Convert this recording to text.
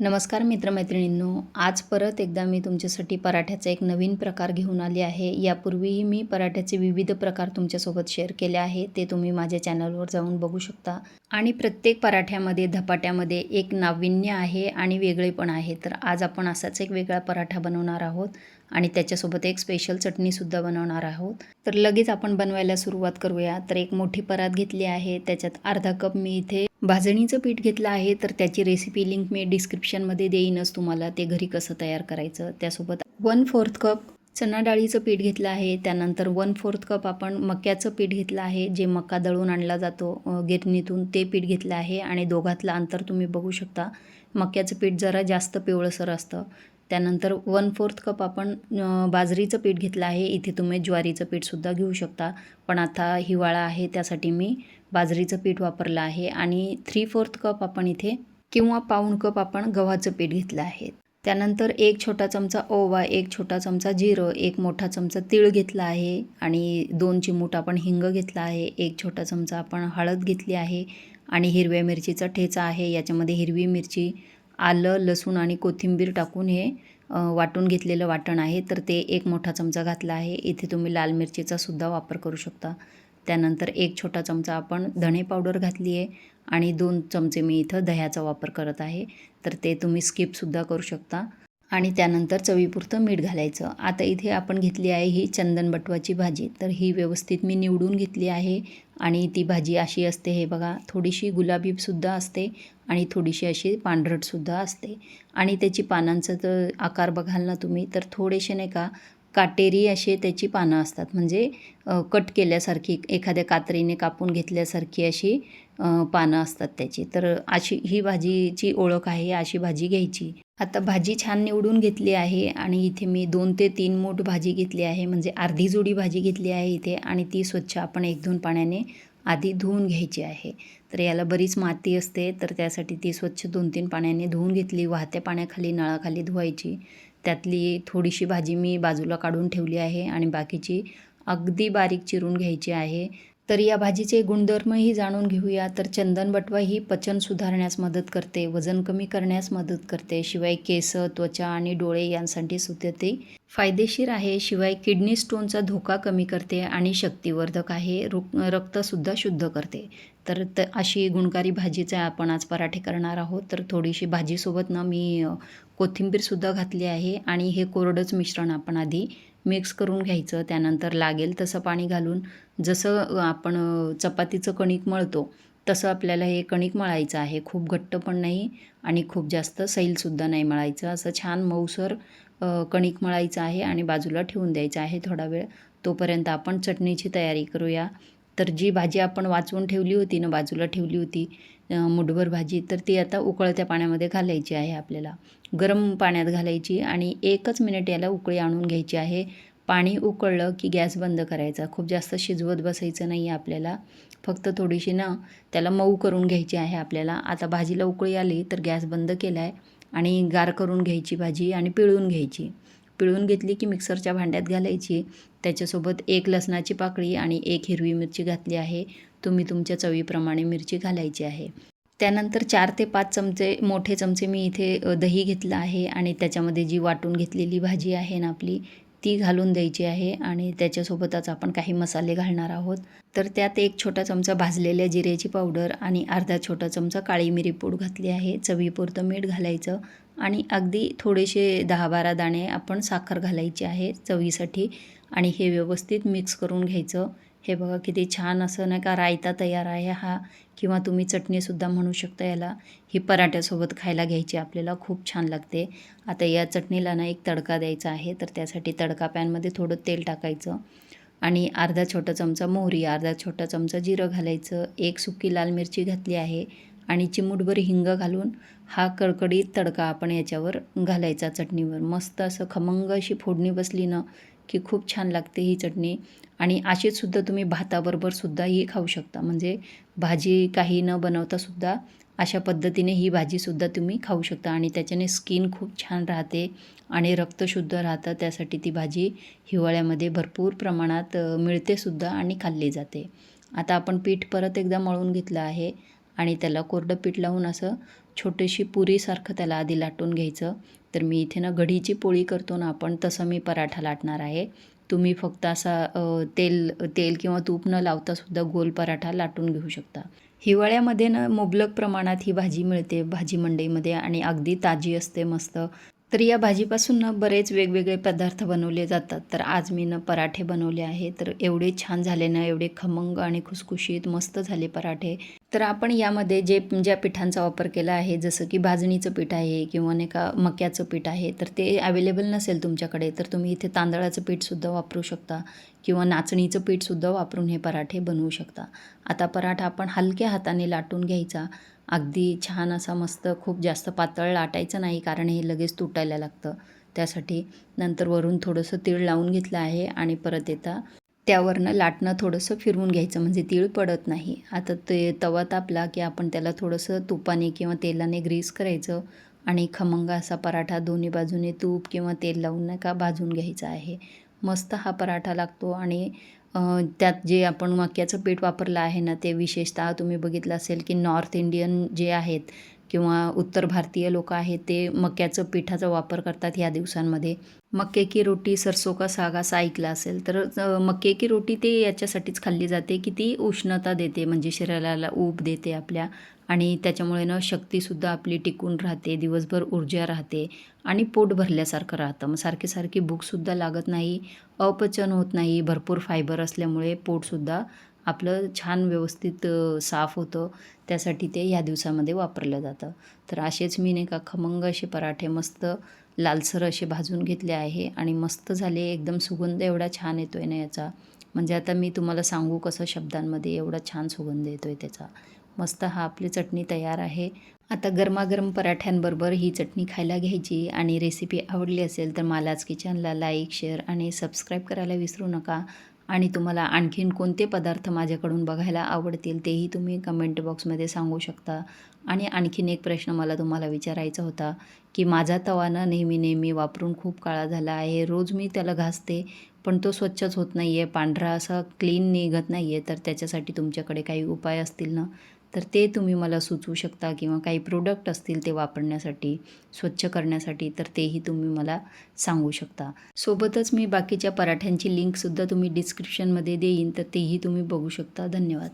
नमस्कार मित्रमैत्रिणींनो, आज परत एकदा मी तुमच्यासाठी पराठ्याचा एक नवीन प्रकार घेऊन आले आहे. यापूर्वीही मी पराठ्याचे विविध प्रकार तुमच्यासोबत शेअर केले आहे. ते तुम्ही माझ्या चॅनलवर जाऊन बघू शकता. आणि प्रत्येक पराठ्यामध्ये, धपाट्यामध्ये एक नाविन्य आहे आणि वेगळेपण आहे. तर आज आपण असाच एक वेगळा पराठा बनवणार आहोत आणि त्याच्यासोबत एक स्पेशल चटणीसुद्धा बनवणार आहोत. तर लगेच आपण बनवायला सुरुवात करूया. तर एक मोठी परात घेतली आहे. त्याच्यात अर्धा कप मी इथे भाजणीचं पीठ घेतलं आहे. तर त्याची रेसिपी लिंक मी डिस्क्रिप्शनमध्ये देईनच तुम्हाला, ते घरी कसं तयार करायचं. त्यासोबत 1/4 कप चणा डाळीचं पीठ घेतलं आहे. त्यानंतर 1/4 कप आपण मक्याचं पीठ घेतलं आहे, जे मका दळून आणला जातो गिरणीतून, ते पीठ घेतलं आहे. आणि दोघातलं अंतर तुम्ही बघू शकता. मक्याचं पीठ जरा जास्त पिवळसर असतं. त्यानंतर 1/4 कप आपण बाजरीचं पीठ घेतलं आहे. इथे तुम्ही ज्वारीचं पीठसुद्धा घेऊ शकता, पण आता हिवाळा आहे त्यासाठी मी बाजरीचं पीठ वापरलं आहे. आणि 3/4 कप आपण इथे किंवा पाऊण कप आपण गव्हाचं पीठ घेतलं आहे. त्यानंतर 1 छोटा चमचा ओवा, 1 छोटा चमचा जिरं, 1 मोठा चमचा तीळ घेतला आहे आणि 2 चिमूट आपण हिंग घेतला आहे. 1 छोटा चमचा आपण हळद घेतली आहे आणि हिरव्या मिरचीचा ठेचा आहे. याच्यामध्ये हिरवी मिरची, आलं, लसूण आणि कोथिंबीर टाकून हे वाटून घेतलेलं वाटण आहे. तर ते 1 मोठा चमचा घातला आहे. इथे तुम्ही लाल मिरचीचा सुद्धा वापर करू शकता. त्यानंतर 1 छोटा चमचा आपण धणे पावडर घातली आहे आणि 2 चमचे मी इथं दह्याचा वापर करत आहे. तर ते तुम्ही स्किपसुद्धा करू शकता. आणि त्यानंतर चवीपुरतं मीठ घालायचं. आता इथे आपण घेतली आहे ही चंदन बटवाची भाजी. तर ही व्यवस्थित मी निवडून घेतली आहे आणि ती भाजी अशी असते, हे बघा, थोडीशी गुलाबीसुद्धा असते आणि थोडीशी अशी पांढरटसुद्धा असते. आणि त्याची पानांचा तर आकार बघाल ना तुम्ही, तर थोडेसे नाही का काटेरी असे त्याची पानं असतात, म्हणजे कट केल्यासारखी, एखाद्या कात्रीने कापून घेतल्यासारखी अशी पानं असतात त्याची. तर अशी ही भाजीची ओळख आहे, अशी भाजी घ्यायची. आता भाजी छान निवडून घेतली आहे आणि इथे मी 2 ते 3 मूठ भाजी घेतली आहे, म्हणजे अर्धी जुडी भाजी घेतली आहे इथे. आणि ती स्वच्छ आपण 1-2 पाण्याने आधी धुवून घ्यायची आहे. तर याला बरीच माती असते, तर त्यासाठी ती स्वच्छ 2-3 पाण्याने धुवून घेतली. वाहत्या पाण्याखाली, नळाखाली धुवायची. त्यातली थोडीशी भाजी मी बाजूला काढून ठेवली आहे आणि बाकीची अगदी बारीक चिरून घ्यायची आहे. तर या भाजीचे गुणधर्मही जाणून घेऊया. तर चंदन बटवा ही पचन सुधारण्यास मदत करते, वजन कमी करण्यास मदत करते. शिवाय केस, त्वचा आणि डोळे यांसाठी सुद्धा ते फायदेशीर आहे. शिवाय किडनी स्टोनचा धोका कमी करते आणि शक्तिवर्धक आहे. रक्तसुद्धा शुद्ध करते. तर अशी गुणकारी भाजीचे आपण आज पराठे करणार आहोत. तर थोडीशी भाजीसोबत ना मी कोथिंबीरसुद्धा घातली आहे आणि हे कोरडंच मिश्रण आपण आधी मिक्स करून घ्यायचं. त्यानंतर लागेल तसं पाणी घालून, जसं आपण चपातीचं कणिक मळतो तसं आपल्याला हे कणिक मळायचं आहे. खूप घट्ट पण नाही आणि खूप जास्त सैलसुद्धा नाही मळायचं. असं छान मऊसर कणिक मळायचं आहे आणि बाजूला ठेवून द्यायचं आहे थोडा वेळ. तोपर्यंत आपण चटणीची तयारी करूया. तर जी भाजी आपण वाचवून ठेवली होती ना, बाजूला ठेवली होती मुठभर भाजी, तर ती आता उकळत्या पाण्यामध्ये घालायची आहे आपल्याला. गरम पाण्यात घालायची आणि 1च मिनिट याला उकळी आणून घ्यायची आहे. पाणी उकळलं की गॅस बंद करायचा. खूप जास्त शिजवत बसायचं नाही आहे आपल्याला. फक्त थोडीशी ना त्याला मऊ करून घ्यायची आहे आपल्याला. आता भाजीला उकळी आली तर गॅस बंद केला आहे आणि गार करून घ्यायची भाजी आणि पिळून घ्यायची. पिळून घेतली की मिक्सरच्या भांड्यात घालायची. त्याच्यासोबत 1 लसणाची पाकळी आणि 1 हिरवी मिरची घातली आहे. तुम्ही तुमच्या चवीप्रमाणे मिरची घालायची आहे. त्यानंतर 4 ते 5 चमचे, मोठे चमचे मी इथे दही घेतलं आहे आणि त्याच्यामध्ये जी वाटून घेतलेली भाजी आहे ना आपली, ती घालून द्यायची आहे आणि त्याच्यासोबतच आपण काही मसाले घालणार आहोत. तर त्यात 1 छोटा चमचा भाजलेल्या जिऱ्याची पावडर आणि अर्धा छोटा चमचा काळी मिरी पूड घातली आहे. चवीपुरतं मीठ घालायचं आणि अगदी थोडेसे 10-12 दाणे आपण साखर घालायची आहे चवीसाठी आणि हे व्यवस्थित मिक्स करून घ्यायचं. हे बघा किती छान असं नाही का रायता तयार आहे हा, किंवा तुम्ही चटणीसुद्धा म्हणू शकता याला. ही पराठ्यासोबत खायला घ्यायची आपल्याला, खूप छान लागते. आता या चटणीला ना एक तडका द्यायचा आहे. तर त्यासाठी तडका पॅनमध्ये थोडं तेल टाकायचं आणि अर्धा छोटा चमचा मोहरी, अर्धा छोटा चमचा जिरं घालायचं. 1 सुकी लाल मिरची घातली आहे आणि चिमूटभर हिंग घालून हा कडकडीत तडका आपण याच्यावर घालायचा चटणीवर. मस्त असं खमंग अशी फोडणी बसली ना की खूप छान लागते ही चटणी. आणि अशीच सुद्धा तुम्ही भाताबरोबर सुद्धा ही खाऊ शकता. म्हणजे भाजी काही न बनवता सुद्धा अशा पद्धतीने ही भाजीसुद्धा तुम्ही खाऊ शकता आणि त्याच्याने स्किन खूप छान राहते आणि रक्त शुद्ध राहतं. त्यासाठी ती भाजी हिवाळ्यामध्ये भरपूर प्रमाणात मिळते सुद्धा आणि खाल्ली जाते. आता आपण पीठ परत एकदा मळून घेतलं आहे आणि त्याला कोरडं पीठ लावून असं छोटीशी पुरीसारखं त्याला आधी लाटून घ्यायचं. तर मी इथे ना कढीची पोळी करतो ना आपण, तसं मी पराठा लाटणार आहे. तुम्ही फक्त असा तेल तेल किंवा तूप न लावतासुद्धा गोल पराठा लाटून घेऊ शकता. हिवाळ्यामध्ये ना मुबलक प्रमाणात ही भाजी मिळते भाजी मंडईमध्ये आणि अगदी ताजी असते मस्त. तर या भाजीपासून ना बरेच वेगवेगळे पदार्थ बनवले जातात. तर आज मी ना पराठे बनवले आहे. तर एवढे छान झाले ना, एवढे खमंग आणि खुसखुशीत मस्त झाले पराठे. तर आपण यामध्ये ज्या पिठांचा वापर केला आहे, जसं की भाजणीचं पीठ आहे किंवा नाही का मक्याचं पीठ आहे, तर ते अवेलेबल नसेल तुमच्याकडे तर तुम्ही इथे तांदळाचं पीठसुद्धा वापरू शकता किंवा नाचणीचं पीठसुद्धा वापरून हे पराठे बनवू शकता. आता पराठा आपण हलक्या हाताने लाटून घ्यायचा. अगदी छान असा मस्त, खूप जास्त पातळ लाटायचं नाही कारण हे लगेच तुटायला लागतं. त्यासाठी नंतर वरून थोडंसं तीळ लावून घेतलं आहे आणि परत त्यावरनं लाटणं थोडंसं फिरवून घ्यायचं म्हणजे तीळ पडत नाही. आता ते तवा तापला की आपण त्याला थोडंसं तुपाने किंवा तेलाने ग्रीस करायचं आणि खमंग असा पराठा दोन्ही बाजूने तूप किंवा तेल लावून नाही का भाजून घ्यायचा आहे. मस्त हा पराठा लागतो आणि त्यात जे आपण मक्याचं पीठ वापरलं आहे ना, ते विशेषतः तुम्ही बघितलं असेल की नॉर्थ इंडियन जे आहेत किंवा उत्तर भारतीय लोकं आहेत, ते मक्याचं पिठाचा वापर करतात ह्या दिवसांमध्ये. मक्के की रोटी सरसों का साग असं ऐकलं असेल तर मक्के की रोटी ते याच्यासाठीच खाल्ली जाते की ती उष्णता देते म्हणजे शरीराला ऊब देते आपल्या आणि त्याच्यामुळे ना शक्तीसुद्धा आपली टिकून राहते, दिवसभर ऊर्जा राहते आणि पोट भरल्यासारखं राहतं. मग सारखी भूकसुद्धा लागत नाही, अपचन होत नाही, भरपूर फायबर असल्यामुळे पोटसुद्धा आपलं छान व्यवस्थित साफ होतं. त्यासाठी ते ह्या दिवसामध्ये वापरलं जातं. तर असेच मी नाही का खमंग असे पराठे मस्त लालसर असे भाजून घेतले आहे आणि मस्त झाले. एकदम सुगंध एवढा छान येतो आहे ना याचा, म्हणजे आता मी तुम्हाला सांगू कसं शब्दांमध्ये, एवढा छान सुगंध येतो आहे त्याचा. मस्त हा आपली चटणी तयार आहे. आता गरमागरम पराठ्यांबरोबर ही चटणी खायला घ्यायची आणि रेसिपी आवडली असेल तर मालाज किचनला लाईक, शेअर आणि सबस्क्राईब करायला विसरू नका. आणि तुम्हाला आणखीन कोणते पदार्थ माझ्याकडून बघायला आवडतील तेही तुम्ही कमेंट बॉक्समध्ये सांगू शकता. आणि आणखीन एक प्रश्न मला तुम्हाला विचारायचा होता की माझा तवा ना नेहमी वापरून खूप काळा झाला आहे. रोज मी त्याला घासते पण तो स्वच्छच होत नाही आहे, पांढरा असा क्लीन निघत नाही आहे. तर त्याच्यासाठी तुमच्याकडे काही उपाय असतील ना, तर ते तुम्ही मला सुचवू शकता किंवा काही प्रोडक्ट असतील ते वापरण्यासाठी, स्वच्छ करण्यासाठी, तर तेही तुम्ही मला सांगू शकता. सोबतच मी बाकीच्या पराठ्यांची लिंकसुद्धा तुम्ही डिस्क्रिप्शनमध्ये देईन, तर तेही तुम्ही बघू शकता. धन्यवाद.